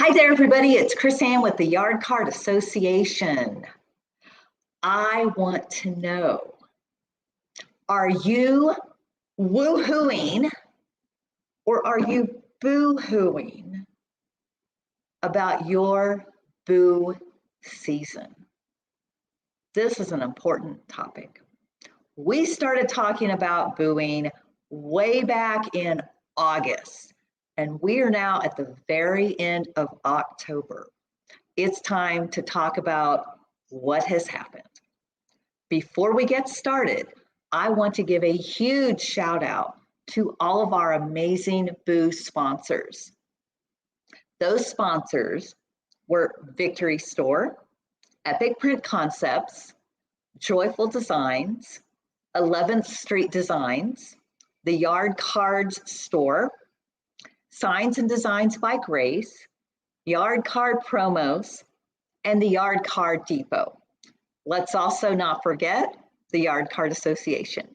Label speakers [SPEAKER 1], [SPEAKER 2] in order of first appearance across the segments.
[SPEAKER 1] Hi there, everybody. It's Chris Ann with the Yard Card Association. I want to know, are you woo-hooing or are you boo-hooing about your boo season? This is an important topic. We started talking about booing way back in August, and we are now at the very end of October. It's time to talk about what has happened. Before we get started, I want to give a huge shout out to all of our amazing boo sponsors. Those sponsors were Victory Store, Epic Print Concepts, Joyful Designs, 11th Street Designs, the Yard Cards Store, Signs and Designs by Grace, Yard Card Promos, and the Yard Card Depot. Let's also not forget the Yard Card Association.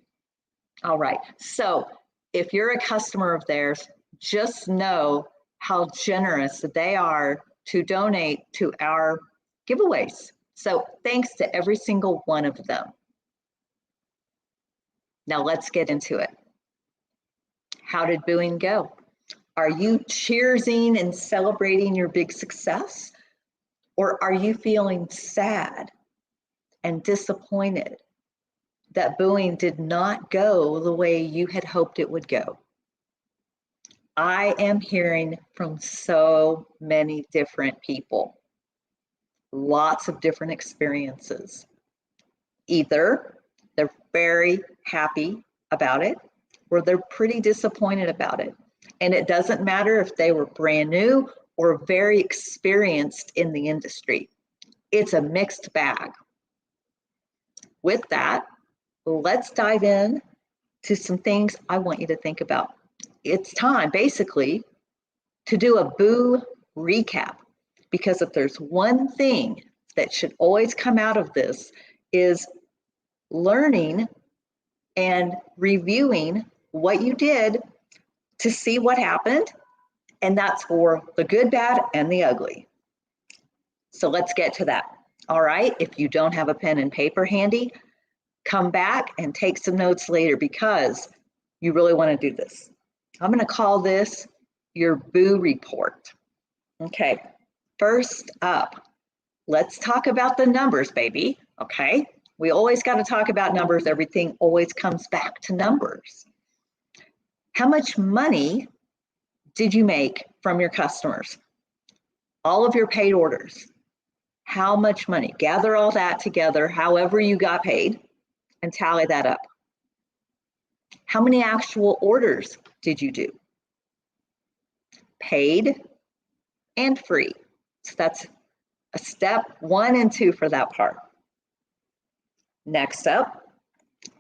[SPEAKER 1] All right, so if you're a customer of theirs, just know how generous they are to donate to our giveaways. So thanks to every single one of them. Now let's get into it. How did booing go? Are you cheersing and celebrating your big success? Or are you feeling sad and disappointed that booing did not go the way you had hoped it would go? I am hearing from so many different people, lots of different experiences. Either they're very happy about it or they're pretty disappointed about it. And it doesn't matter if they were brand new or very experienced in the industry. It's a mixed bag. With that, let's dive in to some things I want you to think about. It's time, basically, to do a boo recap, because if there's one thing that should always come out of this is learning and reviewing what you did to see what happened, and that's for the good, bad, and the ugly. So let's get to that. All right, if you don't have a pen and paper handy, come back and take some notes later because you really want to do this. I'm going to call this your boo report. Okay, first up, let's talk about the numbers, baby. Okay, we always got to talk about numbers. Everything always comes back to numbers. How much money did you make from your customers? All of your paid orders. How much money? Gather all that together, however you got paid, and tally that up. How many actual orders did you do? Paid and free. So that's a step 1 and 2 for that part. Next up,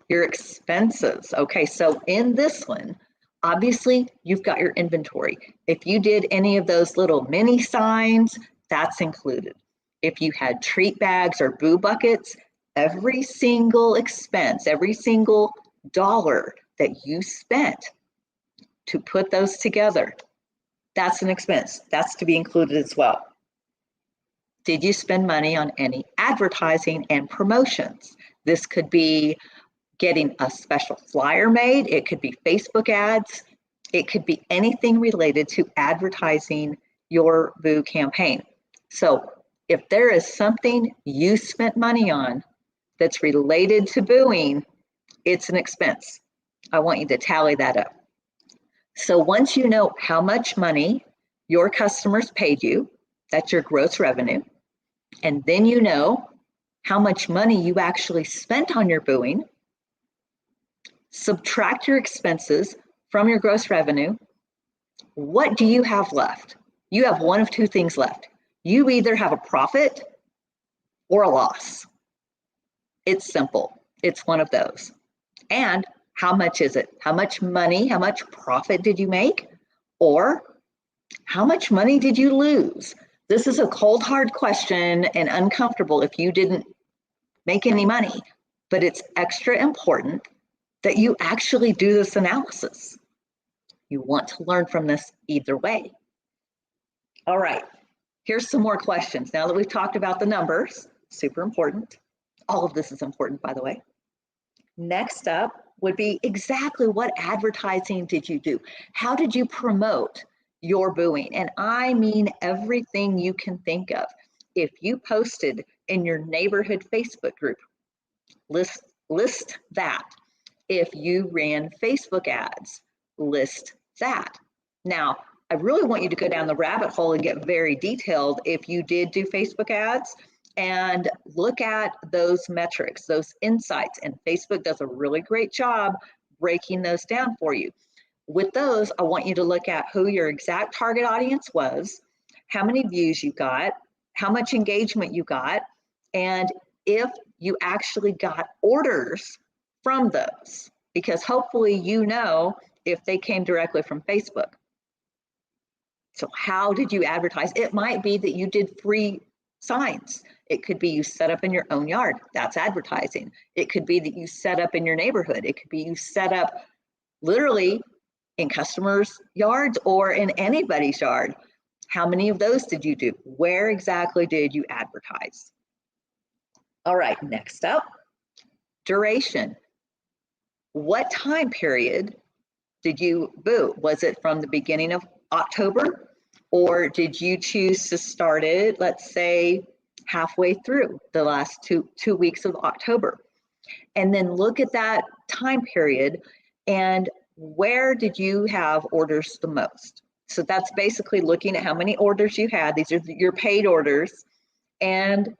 [SPEAKER 1] your expenses. Okay, so in this one, obviously you've got your inventory. If you did any of those little mini signs, that's included. If you had treat bags or boo buckets, every single expense, every single dollar that you spent to put those together, that's an expense. That's to be included as well. Did you spend money on any advertising and promotions? This could be getting a special flyer made. It could be Facebook ads. It could be anything related to advertising your boo campaign. So if there is something you spent money on that's related to booing, it's an expense. I want you to tally that up. So once you know how much money your customers paid you, that's your gross revenue, and then you know how much money you actually spent on your booing, subtract your expenses from your gross revenue, what do you have left? You have one of two things left. You either have a profit or a loss. It's simple. It's one of those. And how much is it? How much money, how much profit did you make? Or how much money did you lose? This is a cold, hard question and uncomfortable if you didn't make any money, but it's extra important that you actually do this analysis. You want to learn from this either way. All right, Here's some more questions. Now that we've talked about the numbers, super important. All of this is important, by the way. Next up would be exactly what advertising did you do? How did you promote your booing? And I mean everything you can think of. If you posted in your neighborhood Facebook group, list that. If you ran Facebook ads, list that. Now, I really want you to go down the rabbit hole and get very detailed if you did do Facebook ads, and look at those metrics, those insights. And Facebook does a really great job breaking those down for you. With those, I want you to look at who your exact target audience was, how many views you got, how much engagement you got, and if you actually got orders from those, because hopefully you know if they came directly from Facebook. So how did you advertise? It might be that you did free signs. It could be you set up in your own yard. That's advertising. It could be that you set up in your neighborhood. It could be you set up literally in customers' yards or in anybody's yard. How many of those did you do? Where exactly did you advertise? All right, next up, duration. What time period did you boo? Was it from the beginning of October, or did you choose to start it, let's say, halfway through the last two weeks of October? And then look at that time period and where did you have orders the most? So that's basically looking at how many orders you had. These are your paid orders, and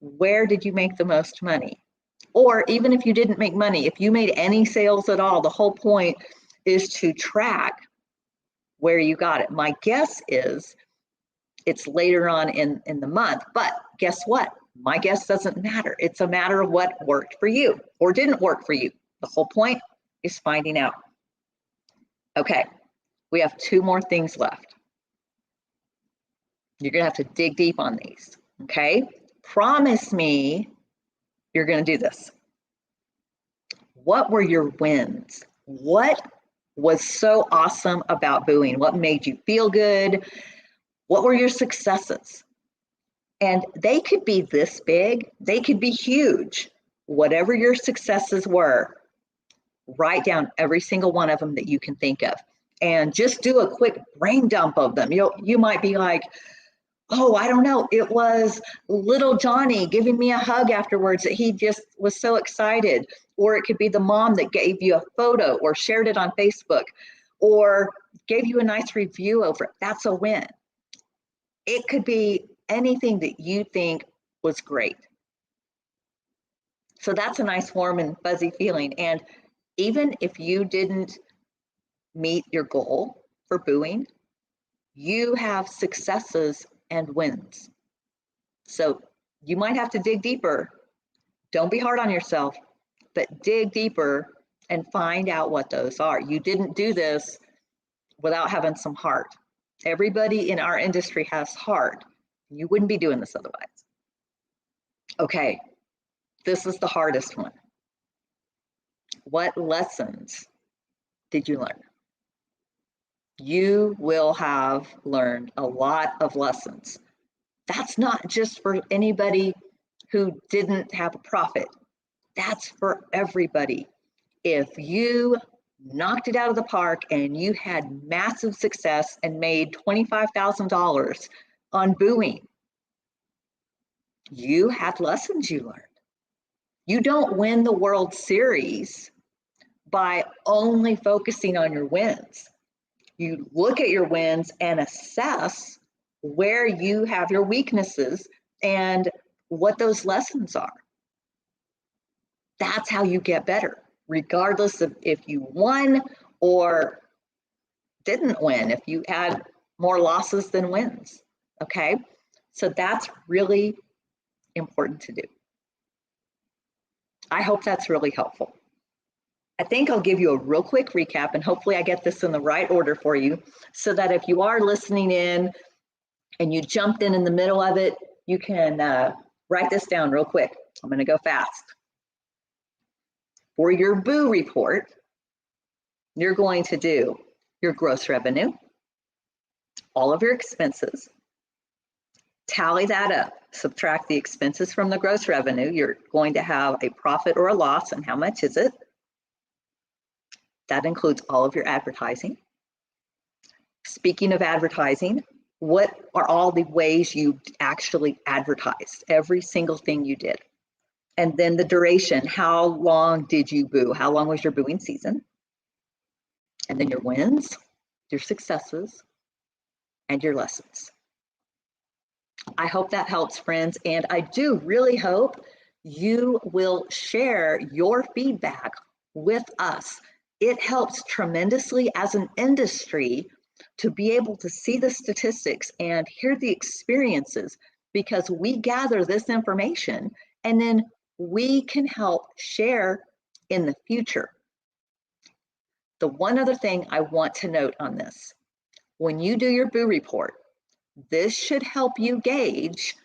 [SPEAKER 1] where did you make the most money? Or even if you didn't make money, if you made any sales at all, the whole point is to track where you got it. My guess is it's later on in the month, but guess what? My guess doesn't matter. It's a matter of what worked for you or didn't work for you. The whole point is finding out. Okay, we have two more things left. You're gonna have to dig deep on these, okay? Promise me you're gonna do this. What were your wins? What was so awesome about booing? What made you feel good? What were your successes? And they could be this big, they could be huge. Whatever your successes were, write down every single one of them that you can think of and just do a quick brain dump of them. You might be like, oh, I don't know, it was little Johnny giving me a hug afterwards that he just was so excited. Or it could be the mom that gave you a photo or shared it on Facebook or gave you a nice review over it. That's a win. It could be anything that you think was great. So that's a nice warm and fuzzy feeling. And even if you didn't meet your goal for booing, you have successes and wins. So you might have to dig deeper. Don't be hard on yourself, but dig deeper and find out what those are. You didn't do this without having some heart. Everybody in our industry has heart. You wouldn't be doing this otherwise. Okay, this is the hardest one. What lessons did you learn? You will have learned a lot of lessons. That's not just for anybody who didn't have a profit. That's for everybody. If you knocked it out of the park and you had massive success and made $25,000 on booing, you had lessons you learned. You don't win the World Series by only focusing on your wins. You look at your wins and assess where you have your weaknesses and what those lessons are. That's how you get better, regardless of if you won or didn't win, if you had more losses than wins, okay? So that's really important to do. I hope that's really helpful. I think I'll give you a real quick recap, and hopefully I get this in the right order for you so that if you are listening in and you jumped in the middle of it, you can write this down real quick. I'm going to go fast. For your boo report, you're going to do your gross revenue, all of your expenses, Tally that up, subtract the expenses from the gross revenue. You're going to have a profit or a loss, and how much is it? That includes all of your advertising. Speaking of advertising, what are all the ways you actually advertised? Every single thing you did. And then the duration, how long did you boo? How long was your booing season? And then your wins, your successes, and your lessons. I hope that helps, friends. And I do really hope you will share your feedback with us. It helps tremendously as an industry to be able to see the statistics and hear the experiences, because we gather this information and then we can help share in the future. The one other thing I want to note on this, when you do your boo report, this should help you gauge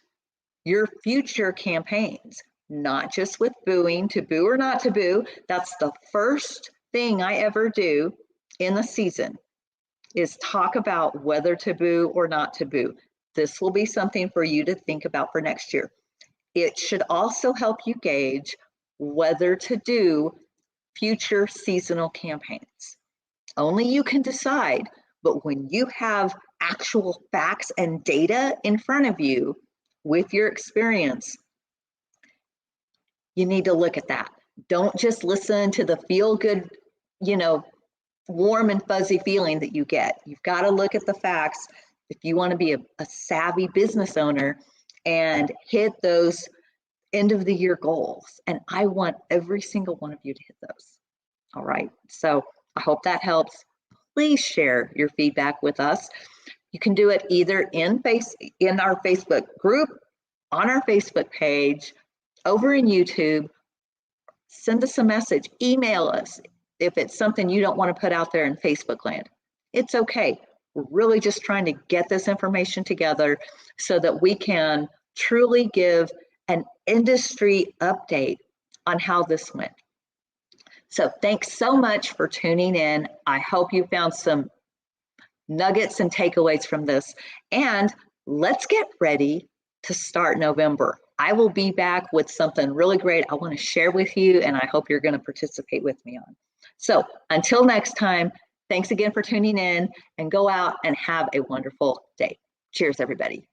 [SPEAKER 1] your future campaigns, not just with booing, to boo or not to boo. That's the first thing I ever do in the season, is talk about whether to boo or not to boo. This will be something for you to think about for next year. It should also help you gauge whether to do future seasonal campaigns. Only you can decide, but when you have actual facts and data in front of you with your experience, you need to look at that. Don't just listen to the feel good, warm and fuzzy feeling that you get. You've got to look at the facts if you want to be a savvy business owner and hit those end of the year goals. And I want every single one of you to hit those. All right. So I hope that helps. Please share your feedback with us. You can do it either in our Facebook group, on our Facebook page, over in YouTube. Send us a message, email us if it's something you don't want to put out there in Facebook land. It's okay. We're really just trying to get this information together so that we can truly give an industry update on how this went. So thanks so much for tuning in. I hope you found some nuggets and takeaways from this. And let's get ready to start November. I will be back with something really great I want to share with you, and I hope you're going to participate with me on. So until next time, thanks again for tuning in, and go out and have a wonderful day. Cheers, everybody.